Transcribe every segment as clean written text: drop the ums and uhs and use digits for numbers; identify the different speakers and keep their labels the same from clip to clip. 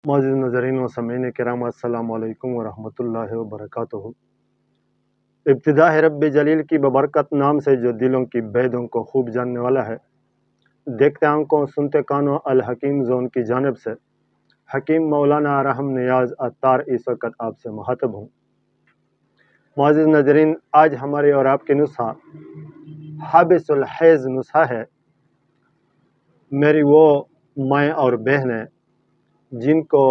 Speaker 1: معزز ناظرین و سامعین کرام، السلام علیکم ورحمۃ اللہ وبرکاتہ۔ ابتدا ہے رب جلیل کی ببرکت نام سے جو دلوں کی بیدوں کو خوب جاننے والا ہے۔ دیکھتے آنکھوں سنتے کانوں الحکیم زون کی جانب سے حکیم مولانا رحم نیاز عطار اس وقت آپ سے مخاطب ہوں۔ معزز ناظرین، آج ہمارے اور آپ کے نسخہ حابس الحیض نسخہ ہے۔ میری وہ مائیں اور بہنیں جن کو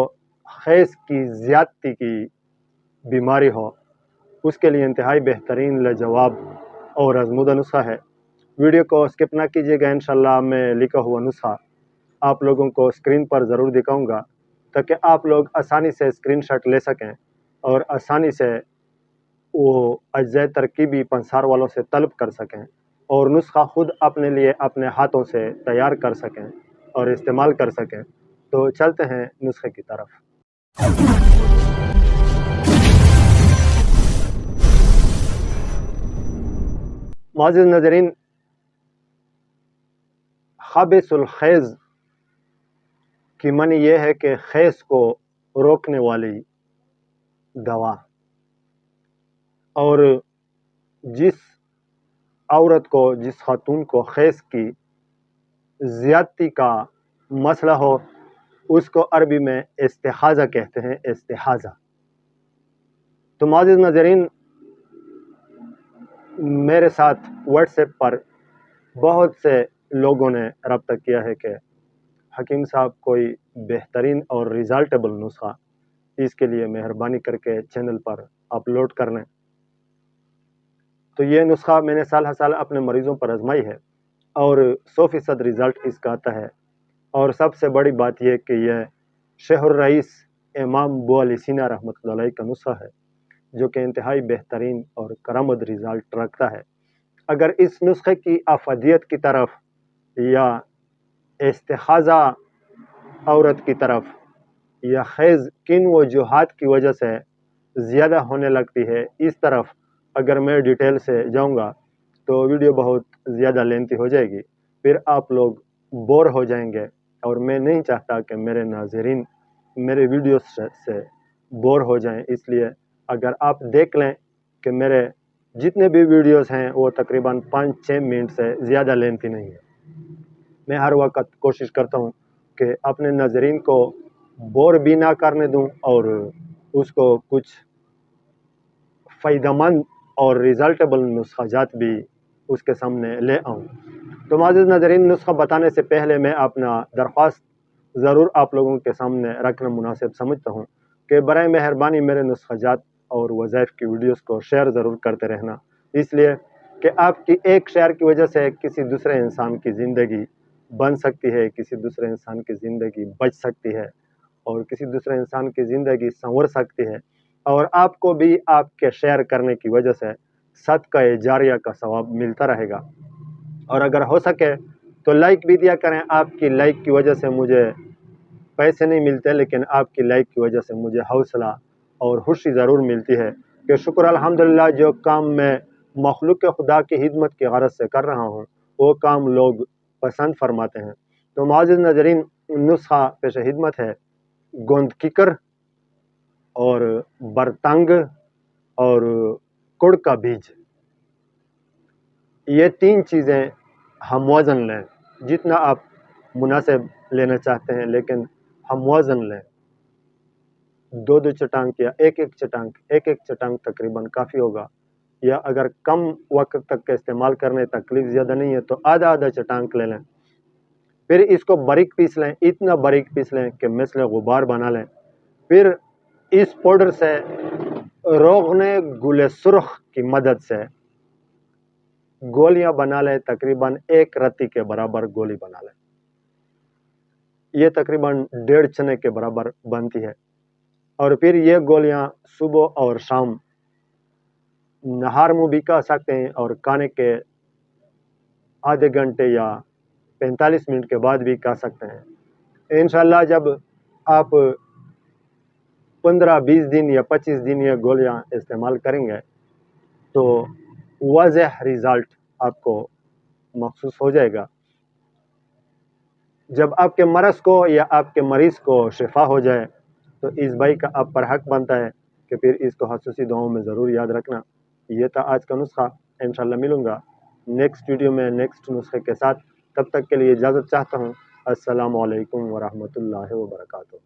Speaker 1: حیض کی زیادتی کی بیماری ہو، اس کے لیے انتہائی بہترین لاجواب اور آزمودہ نسخہ ہے۔ ویڈیو کو اسکپ نہ کیجیے گا، انشاءاللہ میں لکھا ہوا نسخہ آپ لوگوں کو اسکرین پر ضرور دکھاؤں گا تاکہ آپ لوگ آسانی سے اسکرین شاٹ لے سکیں اور آسانی سے وہ اجزاء ترکیبی پنسار والوں سے طلب کر سکیں اور نسخہ خود اپنے لیے اپنے ہاتھوں سے تیار کر سکیں اور استعمال کر سکیں۔ تو چلتے ہیں نسخے کی طرف۔ معزز ناظرین، حابس الحیض کی معنی یہ ہے کہ حیض کو روکنے والی دوا، اور جس عورت کو، جس خاتون کو حیض کی زیادتی کا مسئلہ ہو، اس کو عربی میں استحاضہ کہتے ہیں، استحاضہ۔ تو معزز ناظرین، میرے ساتھ واٹس ایپ پر بہت سے لوگوں نے رابطہ کیا ہے کہ حکیم صاحب کوئی بہترین اور ریزلٹیبل نسخہ اس کے لیے مہربانی کر کے چینل پر اپلوڈ کر لیں۔ تو یہ نسخہ میں نے سال ہر سال اپنے مریضوں پر آزمائی ہے اور 100% ریزلٹ اس کا آتا ہے۔ اور سب سے بڑی بات یہ کہ یہ شیخ الرئیس امام ابو علی سینا رحمۃ اللہ علیہ کا نسخہ ہے جو کہ انتہائی بہترین اور کارآمد ریزلٹ رکھتا ہے۔ اگر اس نسخے کی افادیت کی طرف یا استحاضہ عورت کی طرف یا حیض کن وجوہات کی وجہ سے زیادہ ہونے لگتی ہے، اس طرف اگر میں ڈیٹیل سے جاؤں گا تو ویڈیو بہت زیادہ لینتھی ہو جائے گی، پھر آپ لوگ بور ہو جائیں گے، اور میں نہیں چاہتا کہ میرے ناظرین میرے ویڈیوز سے بور ہو جائیں۔ اس لیے اگر آپ دیکھ لیں کہ میرے جتنے بھی ویڈیوز ہیں وہ تقریباً 5-6 منٹ سے زیادہ لینتھی نہیں ہے۔ میں ہر وقت کوشش کرتا ہوں کہ اپنے ناظرین کو بور بھی نہ کرنے دوں اور اس کو کچھ فائدہ مند اور ریزلٹیبل نسخہ جات بھی اس کے سامنے لے آؤں۔ تو معزز ناظرین، نسخہ بتانے سے پہلے میں اپنا درخواست ضرور آپ لوگوں کے سامنے رکھنا مناسب سمجھتا ہوں کہ برائے مہربانی میرے نسخہ جات اور وظائف کی ویڈیوز کو شیئر ضرور کرتے رہنا، اس لیے کہ آپ کی ایک شیئر کی وجہ سے کسی دوسرے انسان کی زندگی بن سکتی ہے، کسی دوسرے انسان کی زندگی بچ سکتی ہے اور کسی دوسرے انسان کی زندگی سنور سکتی ہے، اور آپ کو بھی آپ کے شیئر کرنے کی وجہ سے صدقہ جاریہ کا ثواب ملتا رہے گا۔ اور اگر ہو سکے تو لائک بھی دیا کریں۔ آپ کی لائک کی وجہ سے مجھے پیسے نہیں ملتے، لیکن آپ کی لائک کی وجہ سے مجھے حوصلہ اور خوشی ضرور ملتی ہے کہ شکر الحمدللہ جو کام میں مخلوق خدا کی خدمت کی غرض سے کر رہا ہوں وہ کام لوگ پسند فرماتے ہیں۔ تو معزز ناظرین، نسخہ پیش خدمت ہے گوند ککر اور برتنگ اور کڑ کا بیج۔ یہ 3 چیزیں ہم وزن لیں، جتنا آپ مناسب لینا چاہتے ہیں، لیکن ہم وزن لیں 2 چٹانک یا ایک چٹانک تقریباً کافی ہوگا، یا اگر کم وقت تک کا استعمال کرنے تکلیف زیادہ نہیں ہے تو آدھا چٹانک لے لیں۔ پھر اس کو باریک پیس لیں، اتنا باریک پیس لیں کہ مثل غبار بنا لیں۔ پھر اس پاؤڈر سے روغن گل سرخ کی مدد سے گولیاں بنا لیں، تقریباً 1 رتی کے برابر گولی بنا لیں۔ یہ تقریباً 1.5 چنے کے برابر بنتی ہے، اور پھر یہ گولیاں صبح اور شام نہار منہ بھی کھا سکتے ہیں اور کھانے کے آدھے گھنٹے یا 45 منٹ کے بعد بھی کھا سکتے ہیں۔ انشاءاللہ جب آپ 15-20 دن یا 25 دن یہ گولیاں استعمال کریں گے تو واضح ریزلٹ آپ کو محسوس ہو جائے گا۔ جب آپ کے مرض کو یا آپ کے مریض کو شفا ہو جائے تو اس بھائی کا اب پر حق بنتا ہے کہ پھر اس کو خصوصی دعاؤں میں ضرور یاد رکھنا۔ یہ تھا آج کا نسخہ، انشاءاللہ ملوں گا نیکسٹ ویڈیو میں نیکسٹ نسخے کے ساتھ۔ تب تک کے لیے اجازت چاہتا ہوں۔ السلام علیکم ورحمۃ اللہ وبرکاتہ۔